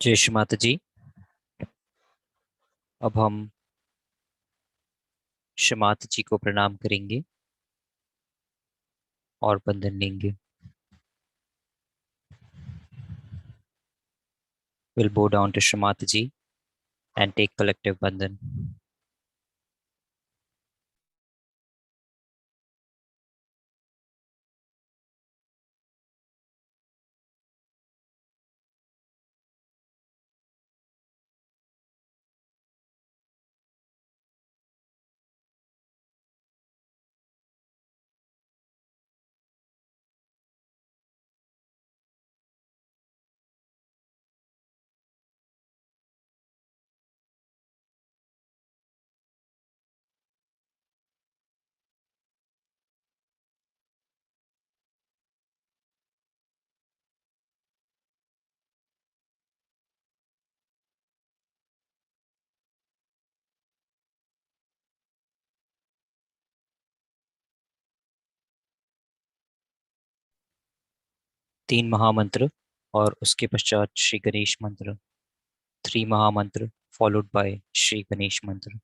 जय श्री माता जी। अब हम श्री माता जी को प्रणाम करेंगे और बंधन लेंगे। We'll bow down to Shri Mata ji and take collective bandhan. तीन महामंत्र और उसके पश्चात श्री गणेश मंत्र। 3 महामंत्र followed by श्री गणेश मंत्र।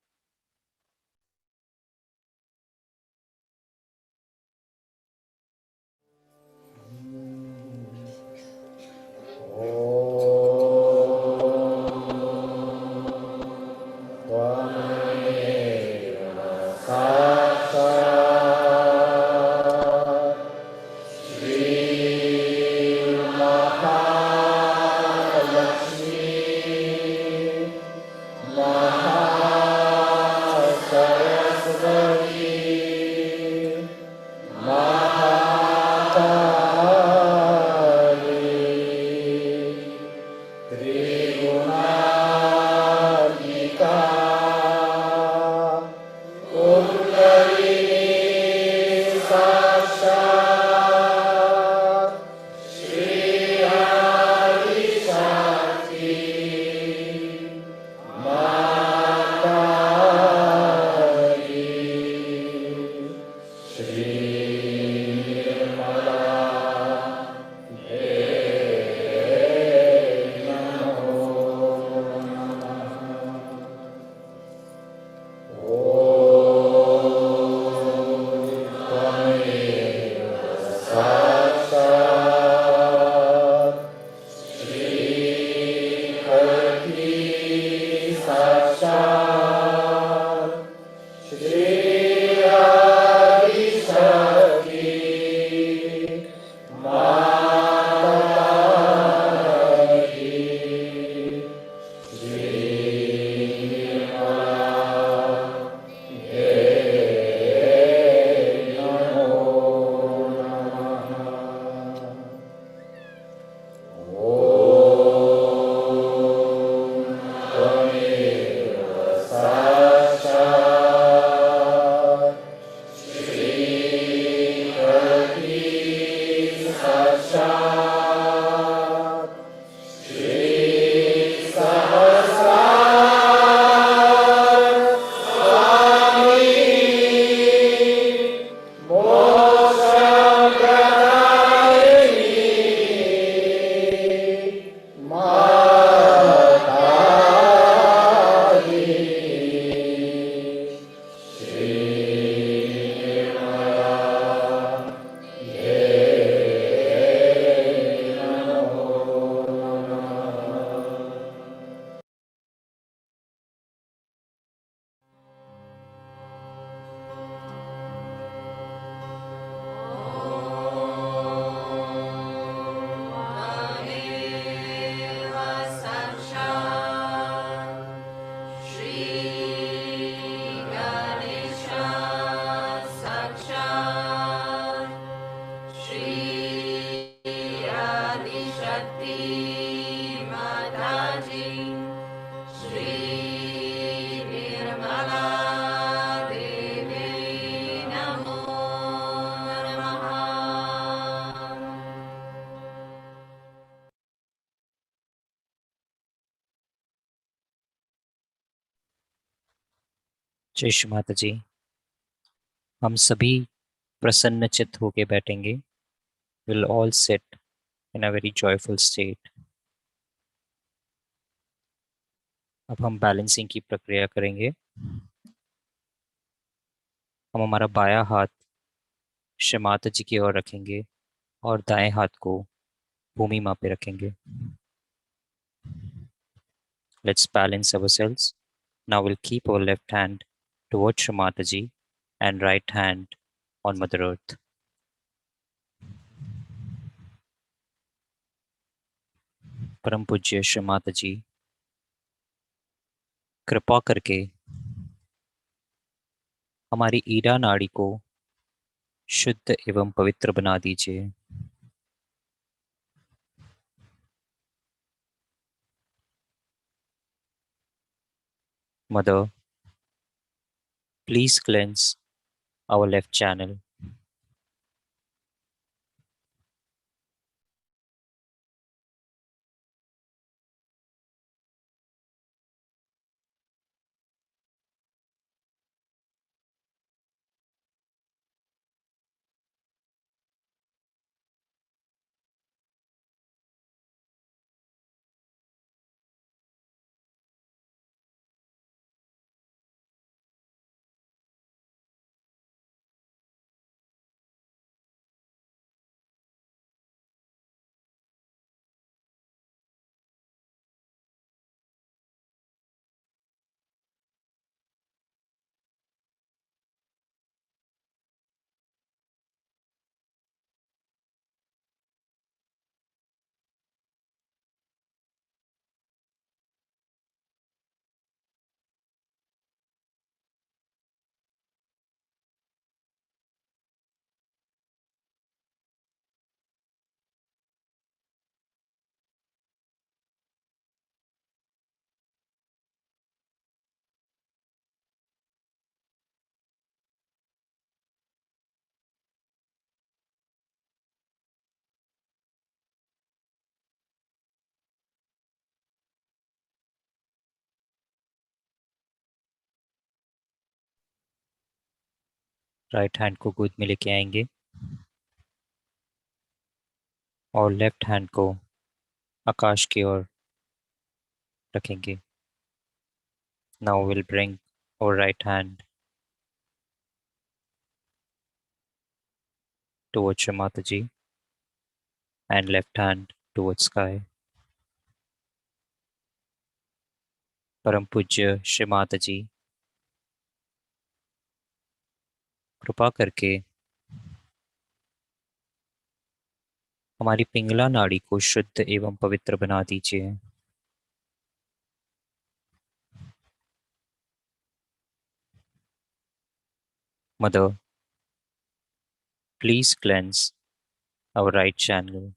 जय श्री माता जी। हम सभी प्रसन्न चित्त होके बैठेंगे। We'll all sit in a very joyful state. अब हम बैलेंसिंग की प्रक्रिया करेंगे। हम हमारा बायां हाथ श्री माता जी की ओर रखेंगे और दाएं हाथ को भूमि माँ पे रखेंगे। Let's balance ourselves. Now we'll keep our left hand towards Shri Mataji and right hand on Mother Earth. परम पूज्य श्री माता जी, कृपा करके हमारी ईरा नाड़ी को शुद्ध एवं पवित्र बना दीजिए। Mother, please cleanse our left channel. Right hand को गोद में लेके आएंगे और लेफ्ट हैंड को आकाश की ओर रखेंगे। Now we'll bring our right hand towards Shri Mataji and left hand towards sky. परम पूज्य श्री माता जी, कृपा करके हमारी पिंगला नाड़ी को शुद्ध एवं पवित्र बना दीजिए। Mother, please cleanse our right channel.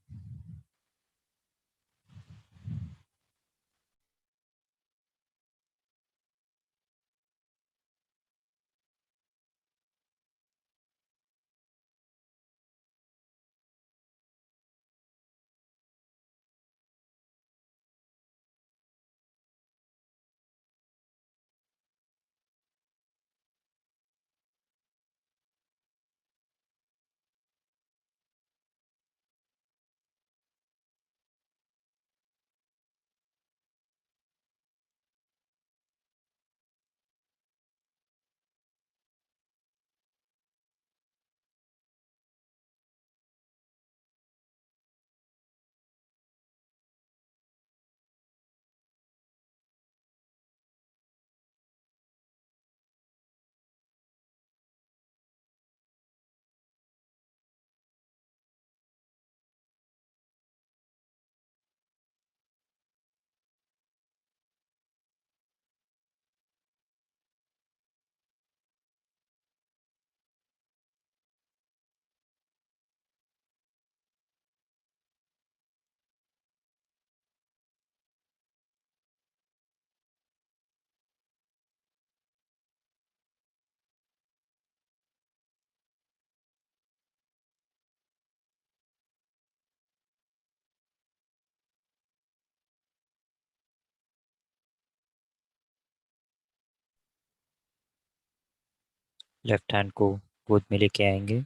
Left hand को गोद में लेके आएंगे।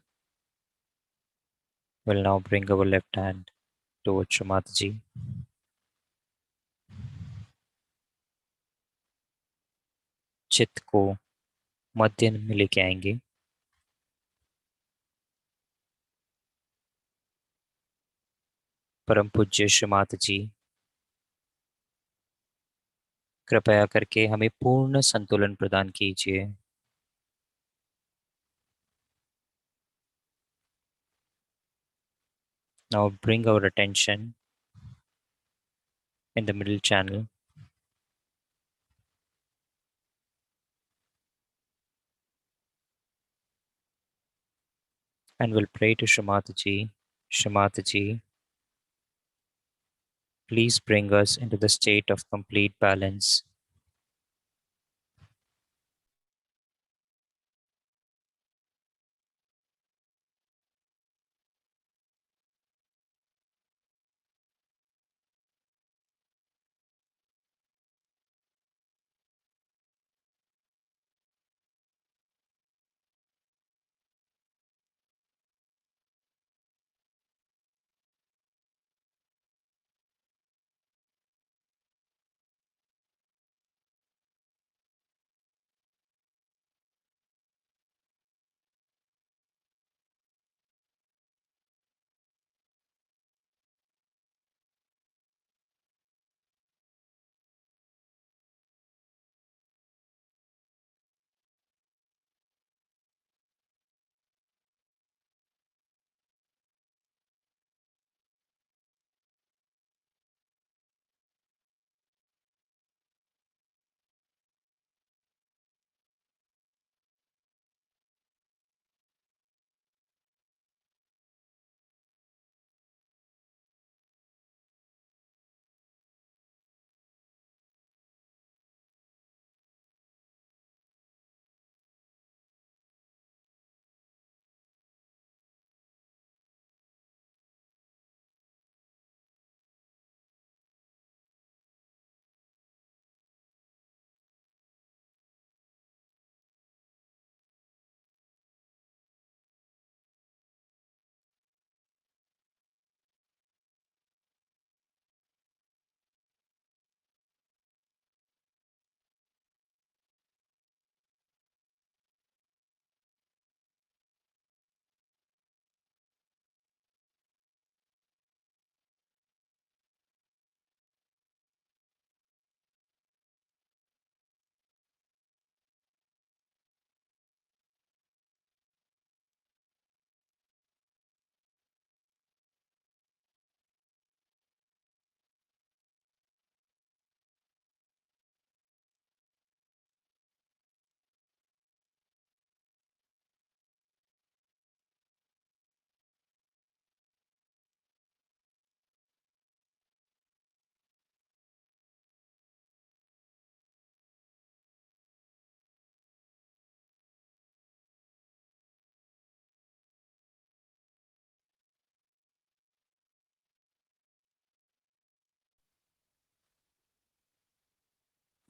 Will now bring our left hand towards Shri Mataji चित्त को मध्य में लेके आएंगे। परम पूज्य श्रीमाता जी, कृपया करके हमें पूर्ण संतुलन प्रदान कीजिए। Now bring our attention in the middle channel and we'll pray to Shrimati ji. Shrimati ji, please bring us into the state of complete balance.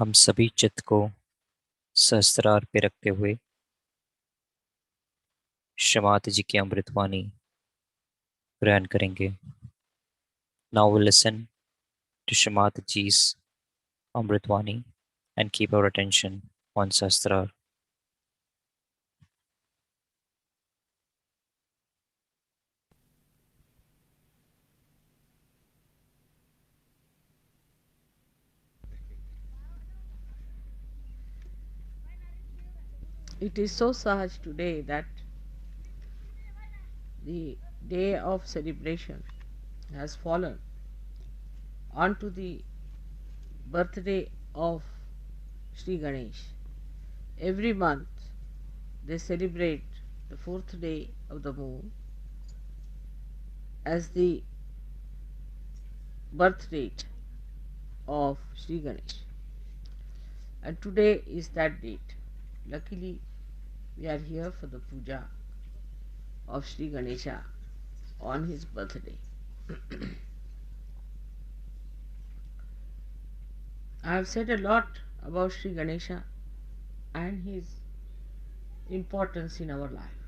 हम सभी चित्त को सहस्त्रार पे रखते हुए श्रीमाता जी की अमृतवाणी ग्रहण करेंगे। Now we'll listen to Shrimati ji's Amritvani and keep our attention on Sastrar. It is so Sahaj today that the day of celebration has fallen onto the birthday of Sri Ganesh. Every month they celebrate the fourth day of the moon as the birth date of Sri Ganesh. And today is that date. Luckily, we are here for the puja of Sri Ganesha on his birthday. I have said a lot about Sri Ganesha and his importance in our life.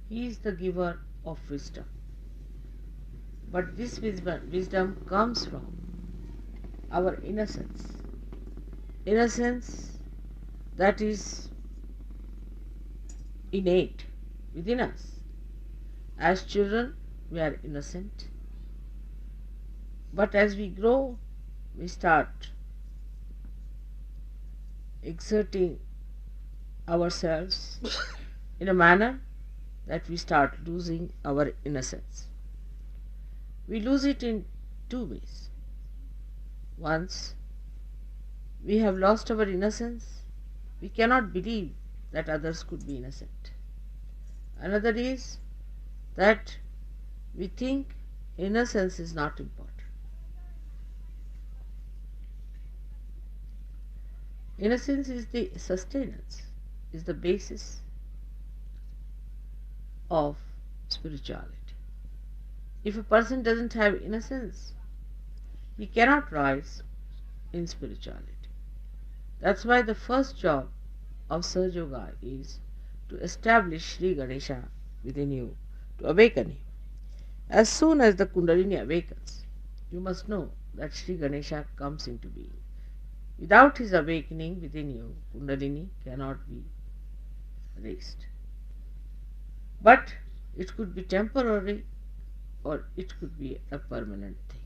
He is the giver of wisdom. But this wisdom comes from our innocence. Innocence that is innate within us. As children, we are innocent, but as we grow, we start exerting ourselves in a manner that we start losing our innocence. We lose it in two ways. Once we have lost our innocence, we cannot believe that others could be innocent. Another is that we think innocence is not important. Innocence is the sustenance, is the basis of spirituality. If a person doesn't have innocence, he cannot rise in spirituality. That's why the first job of Sahaja Yoga is to establish Sri Ganesha within you, to awaken him. As soon as the Kundalini awakens, you must know that Sri Ganesha comes into being. Without his awakening within you, Kundalini cannot be raised. But it could be temporary or it could be a permanent thing.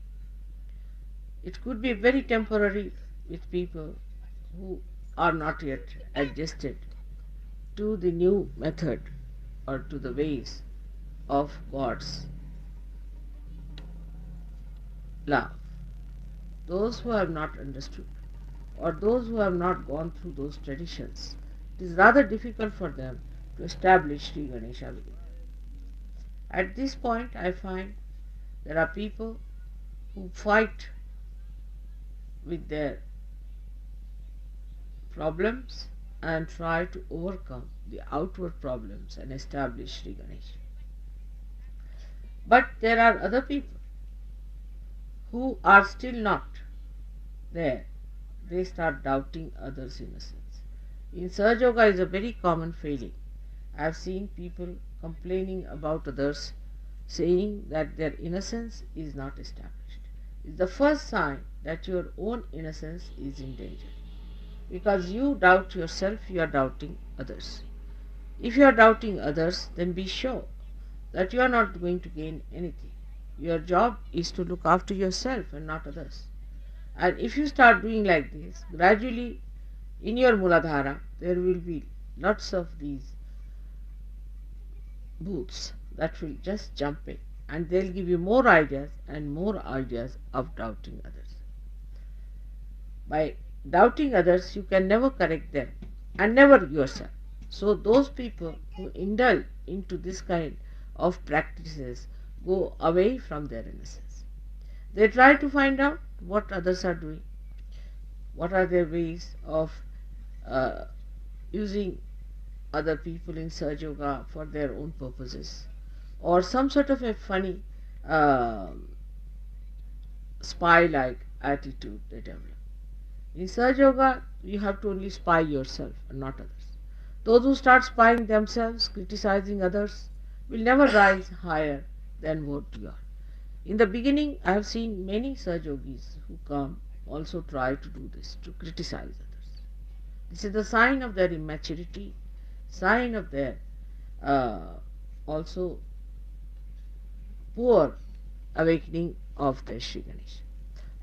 It could be very temporary with people who are not yet adjusted to the new method or to the ways of God's love. Those who have not understood or those who have not gone through those traditions, it is rather difficult for them to establish Sri Ganesha within them. At this point, I find there are people who fight with their problems and try to overcome the outward problems and establish Sri Ganesha. But there are other people who are still not there. They start doubting others' innocence. In Sahaja Yoga is a very common failing. I have seen people complaining about others, saying that their innocence is not established. It's the first sign that your own innocence is in danger. Because you doubt yourself, you are doubting others. If you are doubting others, then be sure that you are not going to gain anything. Your job is to look after yourself and not others. And if you start doing like this, gradually in your Muladhara, there will be lots of these booths that will just jump in and they'll give you more ideas of doubting others. By doubting others, you can never correct them and never yourself. So those people who indulge into this kind of practices go away from their innocence. They try to find out what others are doing, what are their ways of using other people in Sahaja Yoga for their own purposes, or some sort of a funny spy-like attitude they develop. In Sahaja Yoga, you have to only spy yourself and not others. Those who start spying themselves, criticizing others, will never rise higher than what you are. In the beginning, I have seen many Sahaja Yogis who come also try to do this, to criticize others. This is the sign of their immaturity, sign of their also poor awakening of their Sri Ganesh.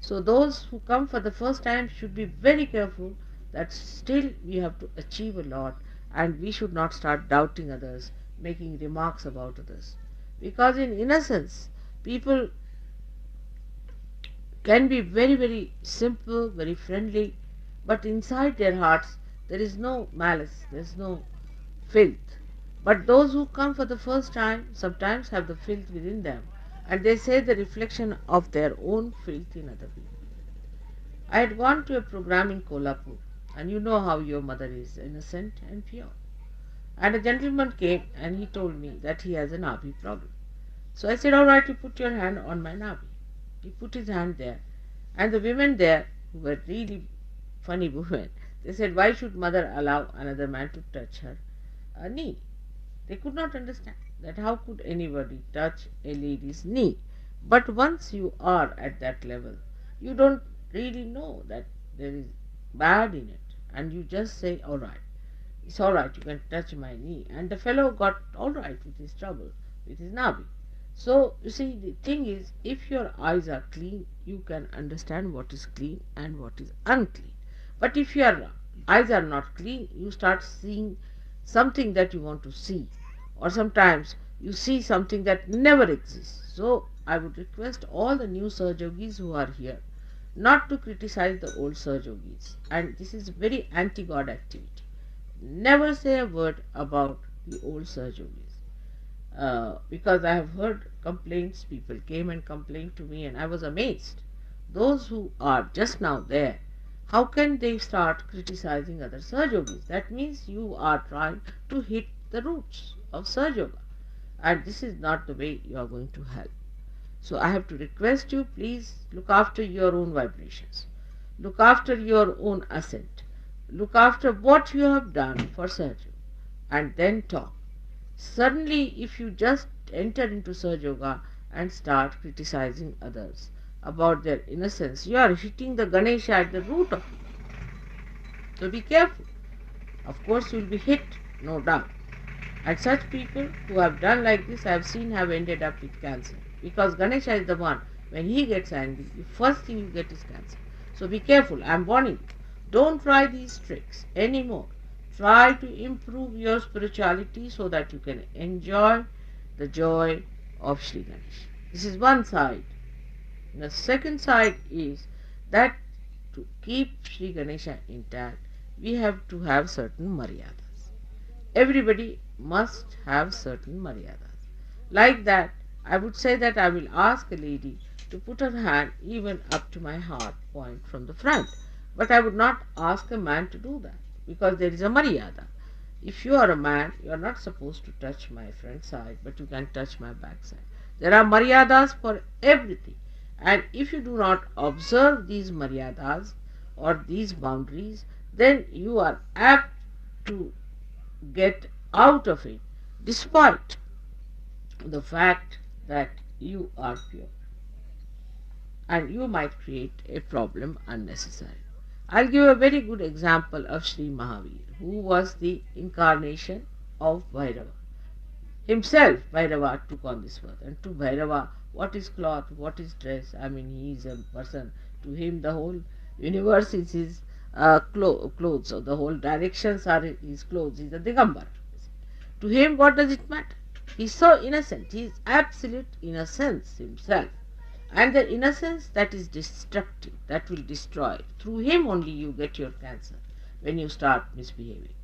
So those who come for the first time should be very careful that still we have to achieve a lot and we should not start doubting others, making remarks about others. Because in innocence, people can be very, very simple, very friendly, but inside their hearts there is no malice, there is no filth. But those who come for the first time sometimes have the filth within them and they say the reflection of their own filth in other people. I had gone to a program in Kolhapur, and you know how your mother is innocent and pure. And a gentleman came and he told me that he has a Nabi problem. So I said, all right, you put your hand on my Nabi. He put his hand there, and the women there, who were really funny women, they said, why should mother allow another man to touch her knee? They could not understand that how could anybody touch a lady's knee. But once you are at that level, you don't really know that there is bad in it. and you just say, alright, it's alright, you can touch my knee. And the fellow got alright with his trouble, with his navi. So, you see, the thing is, if your eyes are clean, you can understand what is clean and what is unclean. But if your eyes are not clean, you start seeing something that you want to see, or sometimes you see something that never exists. So, I would request all the new Sahajogis who are here not to criticize the old Sahajogis. And this is very anti God activity. Never say a word about the old Sahajogis. Because I have heard complaints, people came and complained to me, and I was amazed. Those who are just now there, how can they start criticizing other Sahaja Yogis? That means you are trying to hit the roots of Sahaja Yoga, and this is not the way you are going to help. So I have to request you, please look after your own vibrations, look after your own ascent, look after what you have done for Sahaja, and then talk. Suddenly, if you just enter into Sahaja Yoga and start criticizing others about their innocence, you are hitting the Ganesha at the root of it. So be careful. Of course, you will be hit, no doubt. And such people who have done like this, I have seen have ended up with cancer. Because Ganesha is the one, when he gets angry, the first thing you get is cancer. So be careful, I am warning you. Don't try these tricks anymore. Try to improve your spirituality so that you can enjoy the joy of Sri Ganesh. This is one side. The second side is that to keep Sri Ganesha intact, we have to have certain maryadas. Everybody must have certain maryadas. Like that, I would say that I will ask a lady to put her hand even up to my heart point from the front. But I would not ask a man to do that because there is a maryada. If you are a man, you are not supposed to touch my front side, but you can touch my back side. There are maryadas for everything. And if you do not observe these maryadas or these boundaries, then you are apt to get out of it despite the fact that you are pure, and you might create a problem unnecessarily. I'll give a very good example of Sri Mahavir, who was the incarnation of Bhairava. Himself, Bhairava took on this birth, and to Bhairava, what is cloth, what is dress? I mean, he is a person. To him, the whole universe is his clothes, so the whole directions are his clothes. He is a Digambara. To him, what does it matter? He is so innocent. He is absolute innocence himself. And the innocence that is destructive, that will destroy. Through him only you get your cancer when you start misbehaving.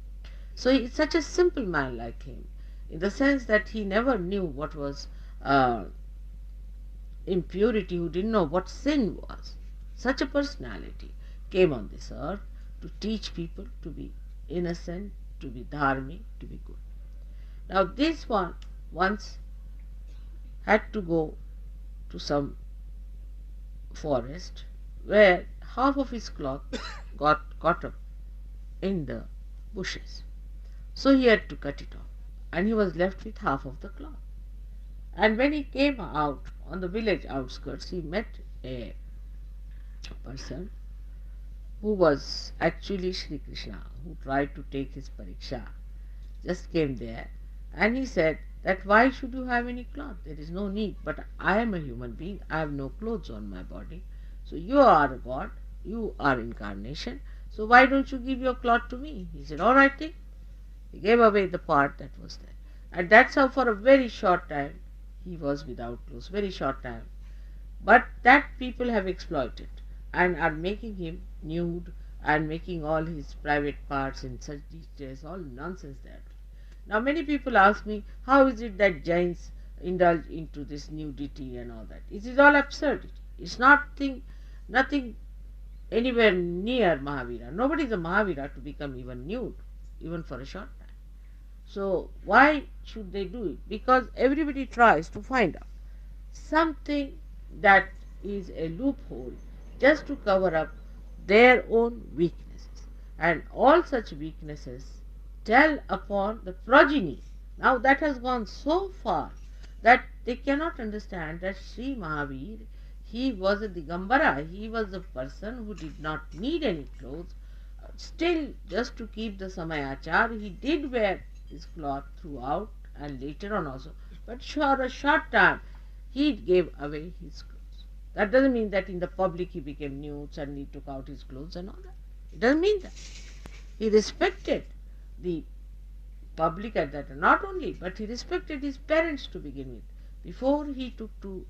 So he is such a simple man like him, in the sense that he never knew what was impurity, who didn't know what sin was. Such a personality came on this earth to teach people to be innocent, to be dharmic, to be good. Now this one once had to go to some forest where half of his cloth got caught up in the bushes. So he had to cut it off, and he was left with half of the cloth. And when he came out on the village outskirts, he met a person who was actually Sri Krishna, who tried to take his pariksha, just came there, and he said that why should you have any cloth? There is no need, but I am a human being, I have no clothes on my body. So you are a god, you are incarnation, so why don't you give your cloth to me? He said, all right, take. He gave away the part that was there. And that's how for a very short time he was without clothes, very short time. But that people have exploited and are making him nude and making all his private parts in such details, all nonsense there. Now many people ask me, how is it that Jains indulge into this nudity and all that? It is all absurdity. It's nothing anywhere near Mahavira. Nobody is a Mahavira to become even nude, even for a short time. So why should they do it? Because everybody tries to find out something that is a loophole just to cover up their own weaknesses. And all such weaknesses tell upon the progeny. Now that has gone so far that they cannot understand that Sri Mahavir, he was a Digambara, he was a person who did not need any clothes. still, just to keep the Samayachar, he did wear his cloth throughout and later on also. But for a short time, he gave away his clothes. That doesn't mean that in the public he became nude, suddenly took out his clothes and all that. It doesn't mean that. He respected the public at that time. Not only, but he respected his parents to begin with. Before he took to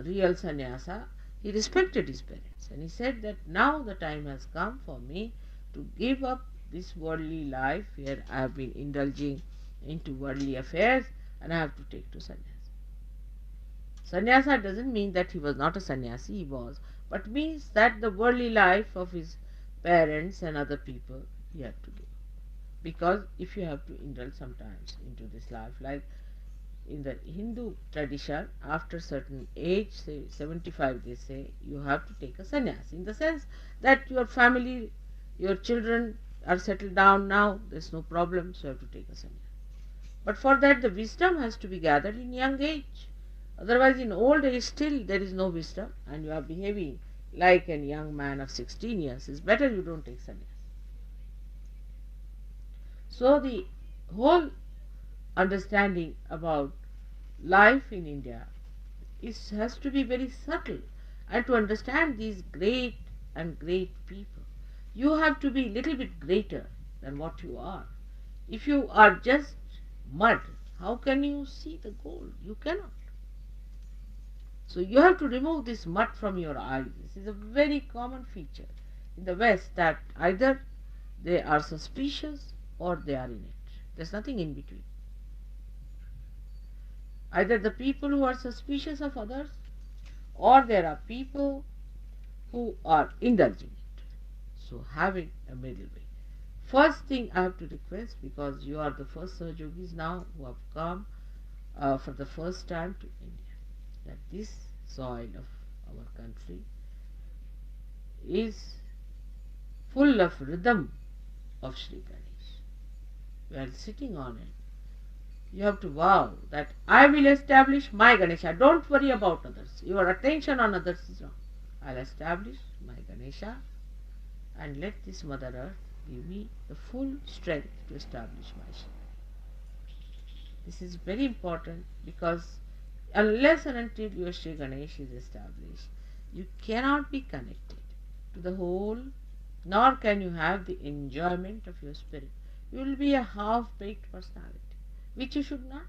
real sannyasa, he respected his parents. And he said that now the time has come for me to give up this worldly life where I have been indulging into worldly affairs and I have to take to sannyasa. Sannyasa doesn't mean that he was not a sannyasi, he was, but means that the worldly life of his parents and other people he had to give. Because if you have to indulge sometimes into this life, like in the Hindu tradition, after certain age, say 75, they say you have to take a sannyas, in the sense that your family, your children are settled down now, there's no problem, so you have to take a sannyas. But for that, the wisdom has to be gathered in young age. Otherwise, in old age, still there is no wisdom, and you are behaving like a young man of 16 years. It's better you don't take sannyas. So, the whole understanding about life in India has to be very subtle, and to understand these great people, you have to be little bit greater than what you are. If you are just mud, how can you see the gold? You cannot. So you have to remove this mud from your eyes. This is a very common feature in the West, that either they are suspicious or they are in it. There's nothing in between. Either the people who are suspicious of others, or there are people who are indulging it. So having a middle way. First thing I have to request, because you are the first Sahajogis now who have come for the first time to India, that this soil of our country is full of rhythm of Sri Ganesh. We are sitting on it. You have to vow that I will establish my Ganesha. Don't worry about others. Your attention on others is wrong. I'll establish my Ganesha and let this Mother Earth give me the full strength to establish my Sri. This is very important, because unless and until your Sri Ganesh is established, you cannot be connected to the whole, nor can you have the enjoyment of your spirit. You will be a half-baked personality, which you should not.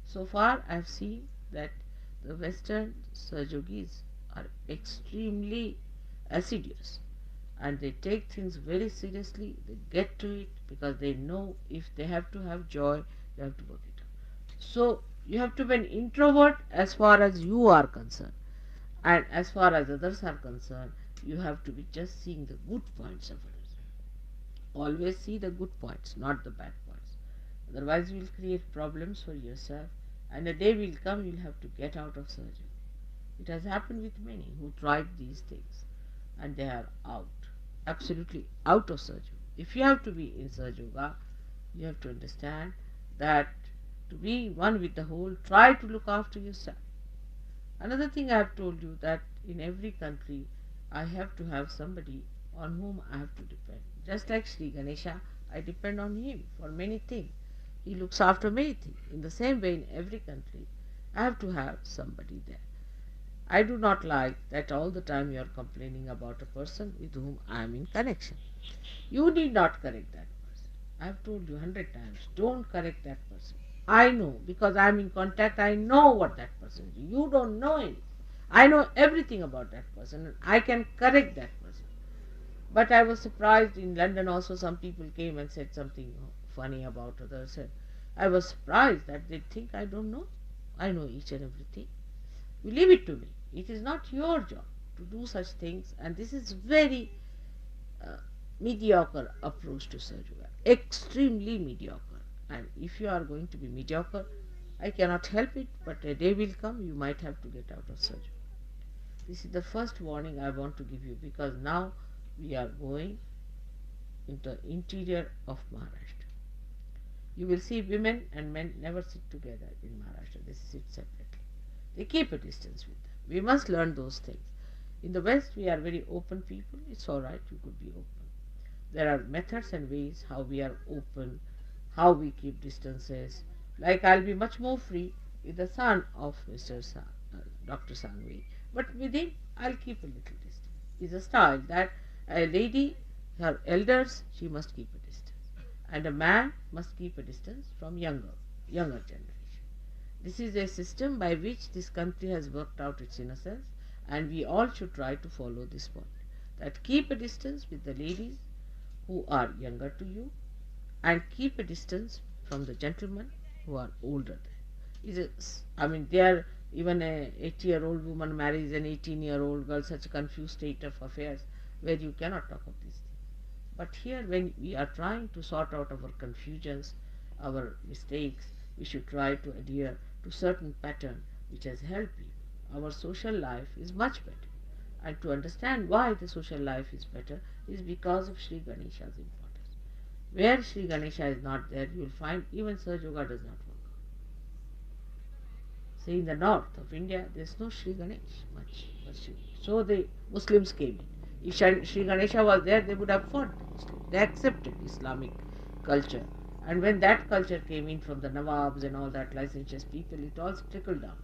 So far I have seen that the Western Sahajogis are extremely assiduous, and they take things very seriously. They get to it because they know if they have to have joy, they have to work it out. So you have to be an introvert as far as you are concerned, and as far as others are concerned, you have to be just seeing the good points of others. Always see the good points, not the bad points. Otherwise, you will create problems for yourself, and a day will come you will have to get out of surgery. It has happened with many who tried these things and they are out, absolutely out of surgery. If you have to be in Sahaja Yoga, you have to understand that to be one with the whole, try to look after yourself. Another thing I have told you, that in every country I have to have somebody on whom I have to depend. Just like Sri Ganesha, I depend on him for many things. He looks after many things. In the same way, in every country, I have to have somebody there. I do not like that all the time you are complaining about a person with whom I am in connection. You need not correct that person. I have told you 100 times, don't correct that person. I know, because I am in contact, I know what that person is. You don't know anything. I know everything about that person, and I can correct that person. But I was surprised in London also, some people came and said something funny about others. And I was surprised that they think I don't know. I know each and everything. You leave it to me. It is not your job to do such things, and this is very uh, mediocre approach to surgery. Extremely mediocre. And if you are going to be mediocre, I cannot help it, but a day will come you might have to get out of surgery. This is the first warning I want to give you, because now we are going into the interior of Maharashtra. You will see women and men never sit together in Maharashtra. They sit separately. They keep a distance with them. We must learn those things. In the West, we are very open people. It's all right, you could be open. There are methods and ways how we are open, how we keep distances. Like I'll be much more free with the son of Dr. Sangvi, but with him I'll keep a little distance. Is a style that a lady, her elders, she must keep a distance, and a man must keep a distance from younger generation. This is a system by which this country has worked out its innocence, and we all should try to follow this point. That keep a distance with the ladies who are younger to you, and keep a distance from the gentlemen who are older than. I mean, they are even a 80-year-old woman marries an 18-year-old girl, such a confused state of affairs where you cannot talk of these things. But here, when we are trying to sort out our confusions, our mistakes, we should try to adhere to certain pattern which has helped people. Our social life is much better. And to understand why the social life is better is because of Sri Ganesha's importance. Where Sri Ganesha is not there, you will find even Saj Yoga does not work. Say in the north of India, there is no Sri Ganesh much. So the Muslims came in. If Sri Ganesha was there, they would have fought the Muslims. They accepted Islamic culture. And when that culture came in from the Nawabs and all that licentious people, it all trickled down.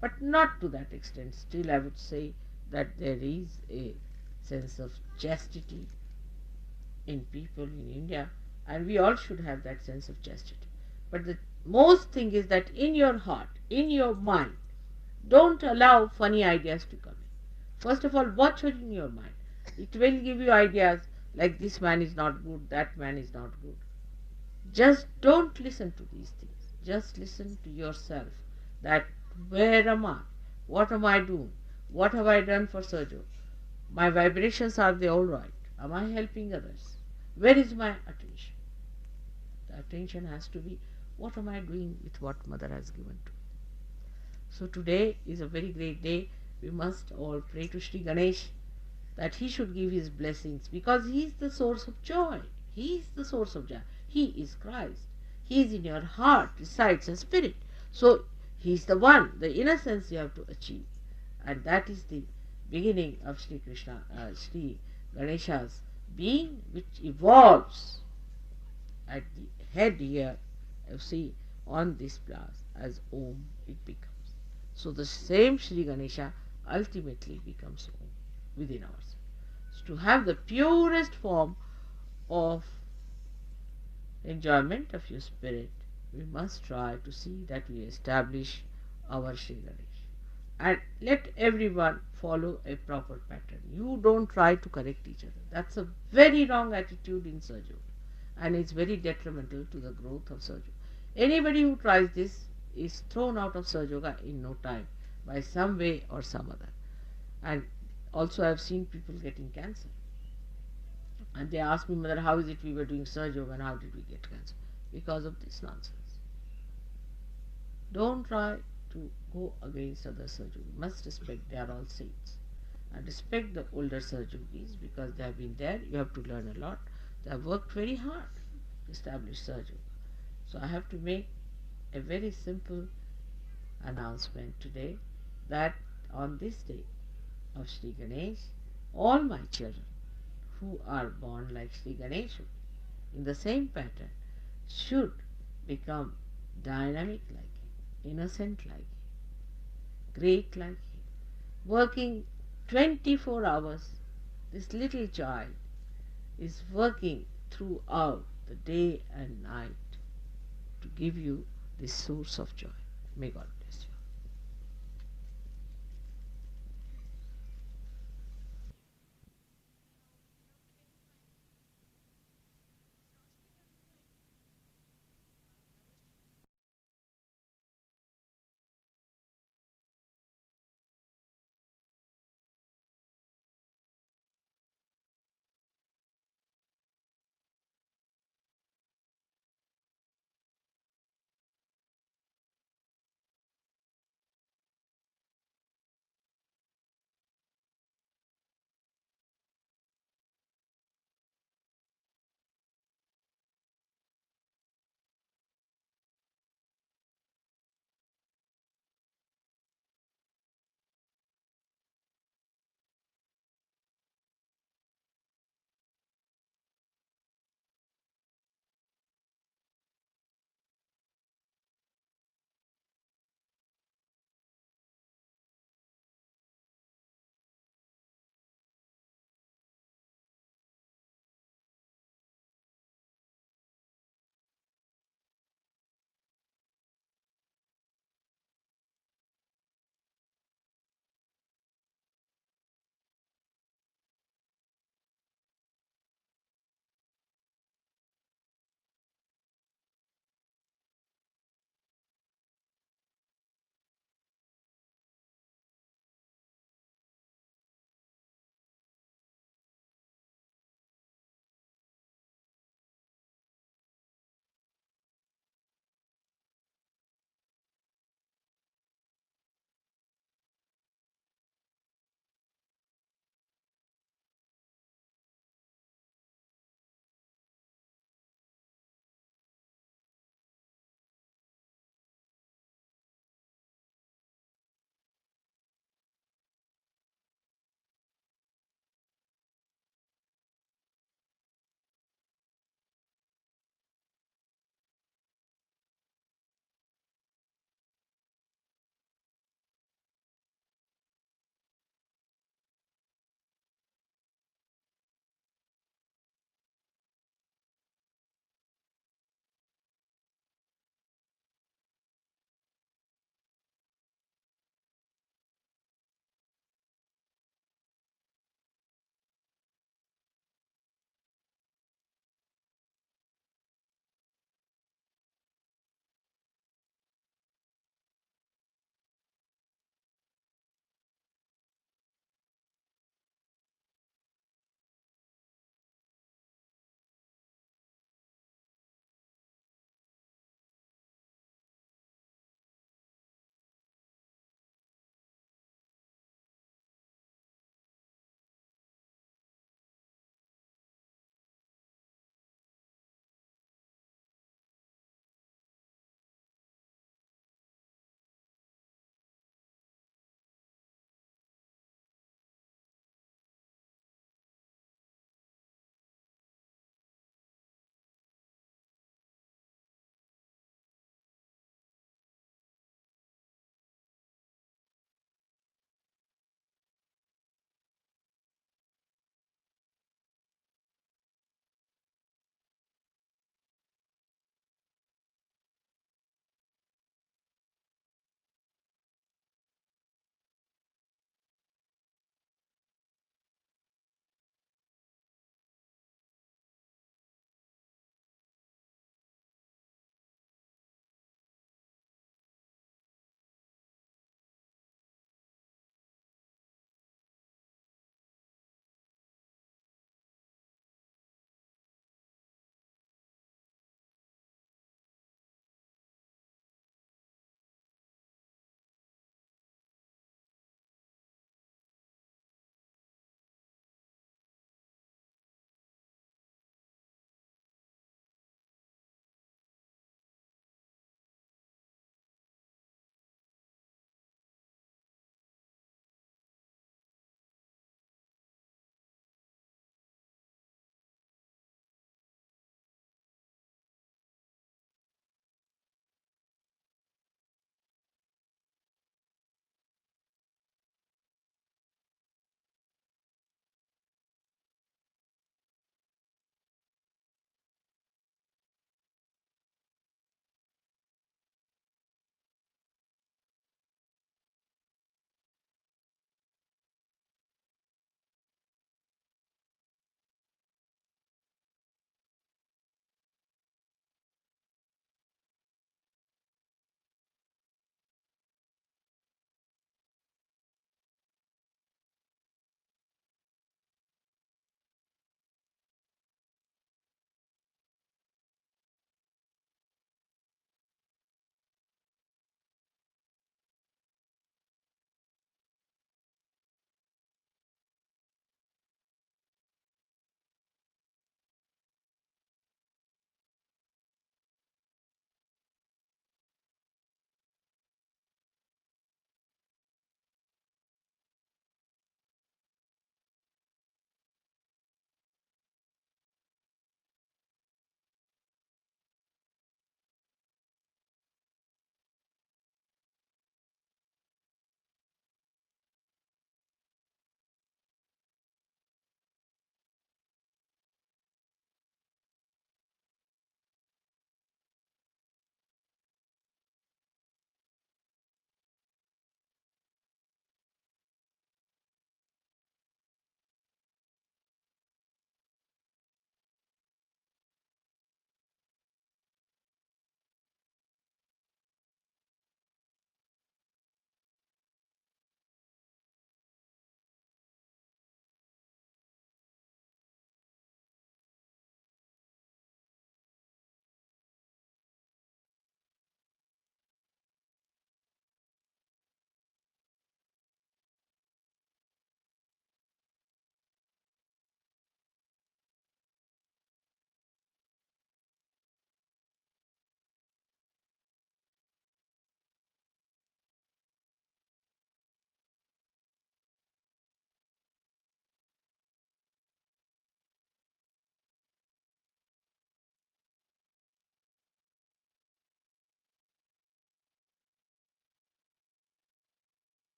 But not to that extent. Still, I would say that there is a sense of chastity in people in India, and we all should have that sense of chastity. But the most thing is that in your heart, in your mind, don't allow funny ideas to come in. First of all, watch it in your mind. It will give you ideas like this man is not good, that man is not good. Just don't listen to these things. Just listen to yourself. That where am I? What am I doing? What have I done for Sergio? My vibrations, are they all right? Am I helping others? Where is my attention? The attention has to be, what am I doing with what mother has given to me? So today is a very great day. We must all pray to Sri Ganesh that he should give his blessings, because he is the source of joy. He is the source of joy. He is Christ. He is in your heart, resides a spirit. So he is the one, the innocence you have to achieve. And that is the beginning of Sri Ganesha's being, which evolves at the head here, you see, on this glass as Om it becomes. So the same Sri Ganesha ultimately becomes Om within ourselves. So to have the purest form of enjoyment of your spirit, we must try to see that we establish our Sri Ganesh. And let everyone follow a proper pattern. You don't try to correct each other. That's a very wrong attitude in Sahaja, and it's very detrimental to the growth of Sahaja. Anybody who tries this is thrown out of Sahaja Yoga in no time by some way or some other. And also I've seen people getting cancer. And they asked me, Mother, how is it we were doing Sahaja Yoga and how did we get cancer? Because of this nonsense. Don't try to go against other Sahaja Yogis. You must respect, they are all saints. And respect the older Sahaja Yogis because they have been there. You have to learn a lot. They have worked very hard to establish Sahaja Yoga. So I have to make a very simple announcement today that on this day of Sri Ganesh, all my children who are born like Sri Ganesha in the same pattern should become dynamic like him, innocent like him, great like him, working 24 hours. This little child is working throughout the day and night to give you this source of joy. May God bless you.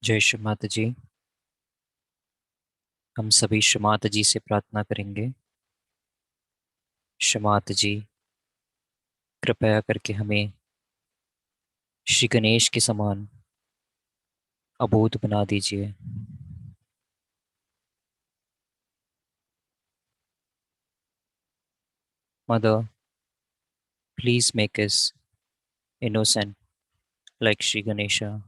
जय श्री माता जी। हम सभी श्री माता जी से प्रार्थना करेंगे। श्री माता जी, कृपया करके हमें श्री गणेश के समान अबोध बना दीजिए। Mother, please make us innocent like Sri Ganesha.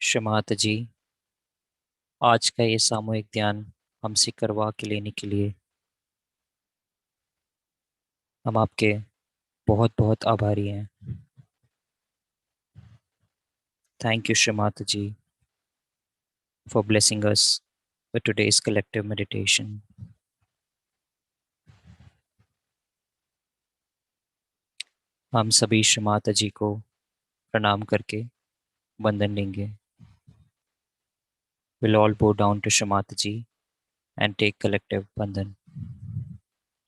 Shri Mata जी, आज का ये सामूहिक ध्यान हमसे करवा के लेने के लिए हम आपके बहुत बहुत आभारी हैं। Thank you Shri Mata ji for blessing us with today's collective meditation. हम सभी श्री माता जी को प्रणाम करके वंदन लेंगे। We'll all bow down to Shri Mata ji and take collective Bandhan.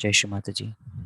Jai Shri Mata ji.